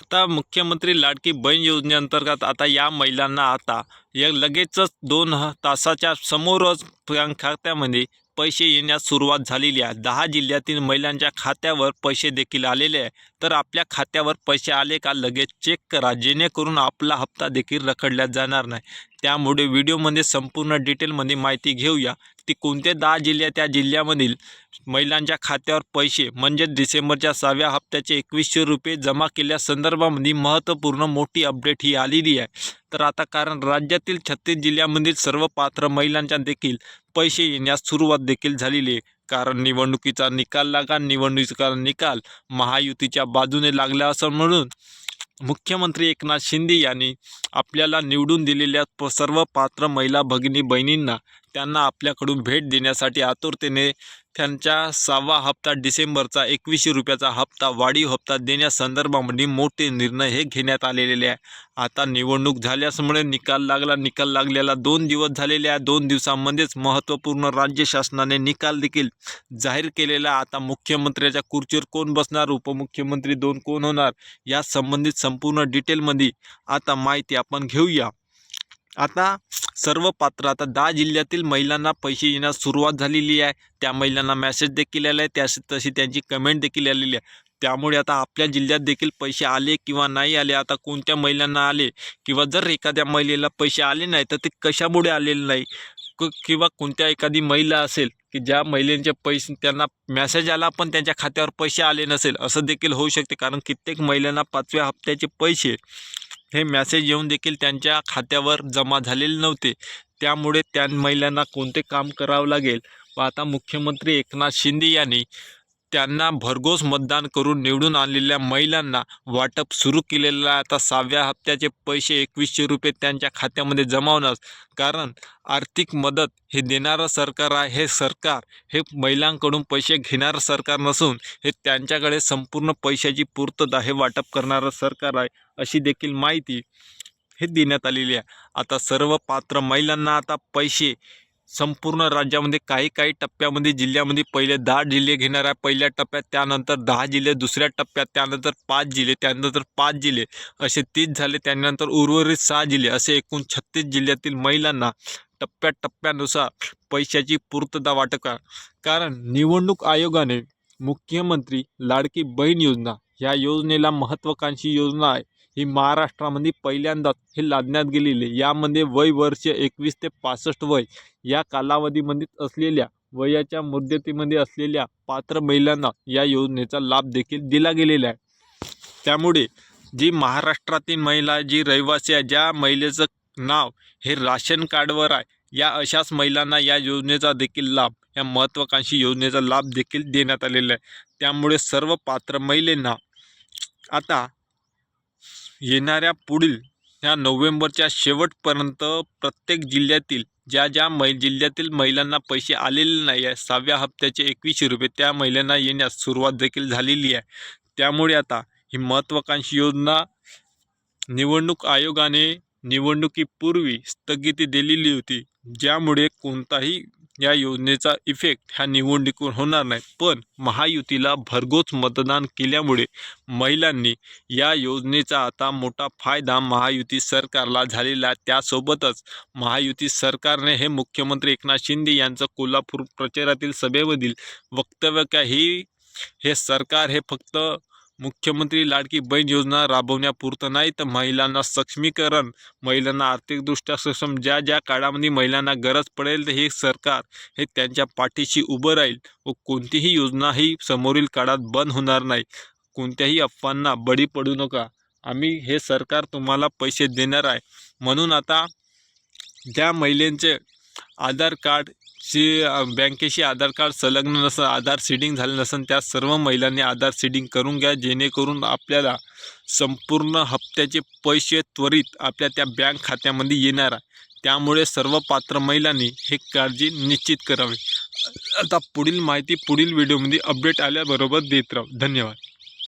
आता मुख्यमंत्री लाडकी बहीण योजनेअंतर्गत आता या महिलांना आता या लगेचच 2 तासाच्या समोरच बँक खात्यामध्ये पैसे येण्यास सुरुवात झालेली आहे। 10 जिल्ह्यातील महिलांच्या खात्यावर पैसे देखील आलेले आहे। तर आपल्या खात्यावर पैसे आले का लगेच चेक करा, जेणेकरून आपला हप्ता देखील रखडला जाणार नाही। त्यामुळे व्हिडिओमध्ये संपूर्ण डिटेलमध्ये माहिती घेऊया की कोणते 10 जिल्हे, त्या जिल्ह्यामधील महिलांच्या खात्यावर पैसे म्हणजे डिसेंबरच्या 6व्या हप्त्याचे 2100 रुपये जमा केल्यासंदर्भामध्ये महत्त्वपूर्ण मोठी अपडेट ही आलेली आहे। तर आता कारण राज्यातील 36 जिल्ह्यांमधील सर्व पात्र महिलांच्या देखील पैसे येण्यास सुरुवात देखील झालेली आहे। कारण निवडणुकीचा निकाल लागा, निवडणुकीचा निकाल महायुतीच्या बाजूने लागला असं म्हणून मुख्यमंत्री एकनाथ शिंदे यांनी आपल्याला निवडून दिलेल्या सर्व पात्र महिला भगिनी बहिणींना त्यांना आपल्याकडून भेट देण्यासाठी आतुरतेने त्यांच्या 6वा हप्ता डिसेंबरचा 2100 रुपयाचा हप्ता वाढीव हप्ता देण्यासंदर्भामध्ये मोठे निर्णय हे घेण्यात आलेले आहे। आता निवडणूक झाल्यामुळे निकाल लागलेला 2 दिवस झालेले आहे। 2 दिवसांमध्येच महत्त्वपूर्ण राज्य शासनाने निकाल देखील जाहीर केलेला। आता मुख्यमंत्र्याच्या खुर्चीवर कोण बसणार, उपमुख्यमंत्री 2 कोण होणार, या संबंधित संपूर्ण डिटेलमध्ये आता माहिती आपण घेऊया। आता सर्व पात्र आता 10 जिल्ह्यातील महिलांना पैसे येण्यास सुरुवात झालेली आहे। त्या महिलांना मेसेज देखील आले आहे, तशी त्यांची कमेंट देखील आलेली आहे। त्यामुळे आता आपल्या जिल्ह्यात देखील पैसे आले किंवा नाही आले, आता कोणत्या महिलांना आले किंवा जर एखाद्या महिलेला पैसे आले नाही तर ते कशामुळे आलेले नाही, किंवा कोणत्या एखादी महिला असेल की ज्या महिलेचे पैसे त्यांना मेसेज आला पण त्यांच्या खात्यावर पैसे आले नसेल, असं देखील होऊ शकते। कारण कित्येक महिलांना 5व्या हप्त्याचे पैसे हे मेसेज येऊन देखील त्यांच्या खात्यावर जमा झालेले नव्हते। त्यामुळे त्या महिलांना कोणते काम करावं लागेल व आता मुख्यमंत्री एकनाथ शिंदे यांनी त्यांना भरघोस मतदान करून निवडून आणलेल्या महिलांना वाटप सुरू केलेलं आहे। आता 6व्या हप्त्याचे पैसे 2100 रुपये त्यांच्या खात्यामध्ये जमा होणार। कारण आर्थिक मदत हे देणारं सरकार आहे। हे सरकार हे महिलांकडून पैसे घेणारं सरकार नसून हे त्यांच्याकडे संपूर्ण पैशाची पूर्तता हे वाटप करणारं सरकार आहे, अशी देखील माहिती हे देण्यात आलेली आहे। आता सर्व पात्र महिलांना आता पैसे संपूर्ण राज्यामध्ये काही टप्प्यामध्ये जिल्ह्यामध्ये पहिले 10 जिल्हे घेणार आहे पहिल्या टप्प्यात, त्यानंतर 10 जिल्हे दुसऱ्या टप्प्यात, त्यानंतर 5 जिल्हे, त्यानंतर 5 जिल्हे असे 30 झाले, त्यानंतर उर्वरित 6 जिल्हे असे एकूण 36 जिल्ह्यातील महिलांना टप्प्यानुसार पैशाची पूर्तता वाटप करा। कारण निवडणूक आयोगाने मुख्यमंत्री लाडकी बहीण योजना या योजनेला महत्त्वाकांक्षी योजना आहे। ही महाराष्ट्रामध्ये पहिल्यांदाच हे लादण्यात गेलेले। यामध्ये वय वर्ष 21 ते 65 वय या कालावधीमध्ये असलेल्या वयाच्या मुदतीमध्ये असलेल्या पात्र महिलांना या योजनेचा लाभ देखील दिला गेलेला आहे। त्यामुळे जी महाराष्ट्रातील महिला, जी रहिवासी आहे, ज्या महिलेचं नाव हे राशन कार्डवर आहे, या अशाच महिलांना या योजनेचा देखील लाभ, या महत्त्वाकांक्षी योजनेचा लाभ देखील देण्यात आलेला आहे। त्यामुळे सर्व पात्र महिलांना आता येणाऱ्या पुढील ह्या नोव्हेंबरच्या शेवटपर्यंत प्रत्येक जिल्ह्यातील ज्या जिल्ह्यातील महिलांना पैसे आलेले नाही आहे 6व्या हप्त्याचे 2100 रुपये, त्या महिलांना येण्यास सुरुवात देखील झालेली आहे। त्यामुळे आता ही महत्त्वाकांक्षी योजना निवडणूक आयोगाने निवडणुकीपूर्वी स्थगिती दिलेली होती, ज्यामुळे कोणताही या योजनेचा इफेक्ट ह्या निवडणुकीवर होणार नाही। पण महायुतीला भरघोस मतदान केल्यामुळे महिलांनी या योजनेचा आता मोठा फायदा महायुती सरकारला झालेला आहे। त्यासोबतच महायुती सरकारने हे मुख्यमंत्री एकनाथ शिंदे यांचं कोल्हापूर प्रचारातील सभेमधील वक्तव्य का हे सरकार हे फक्त मुख्यमंत्री लाडकी बहीण योजना राबवण्यापुरतं नाही, तर महिलांना सक्षमीकरण, महिलांना आर्थिकदृष्ट्या सक्षम, ज्या काळामध्ये महिलांना गरज पडेल तर हे सरकार हे त्यांच्या पाठीशी उभं राहील व कोणतीही योजना ही समोरील काळात बंद होणार नाही। कोणत्याही अफवांना बळी पडू नका, आम्ही हे सरकार तुम्हाला पैसे देणार आहे। म्हणून आता ज्या महिलांचे आधार कार्डशी बँकेशी आधार कार्ड संलग्न नसेल, आधार सीडिंग झालं नसेल, त्या सर्व महिलांनी आधार सीडिंग करून घ्या, जेणेकरून आपल्याला संपूर्ण हप्त्याचे पैसे त्वरित आपल्या त्या बँक खात्यामध्ये येणार आहे। त्यामुळे सर्व पात्र महिलांनी हे काळजी निश्चित करावी। आता पुढील माहिती पुढील व्हिडिओमध्ये अपडेट आल्याबरोबर देत राहू। धन्यवाद।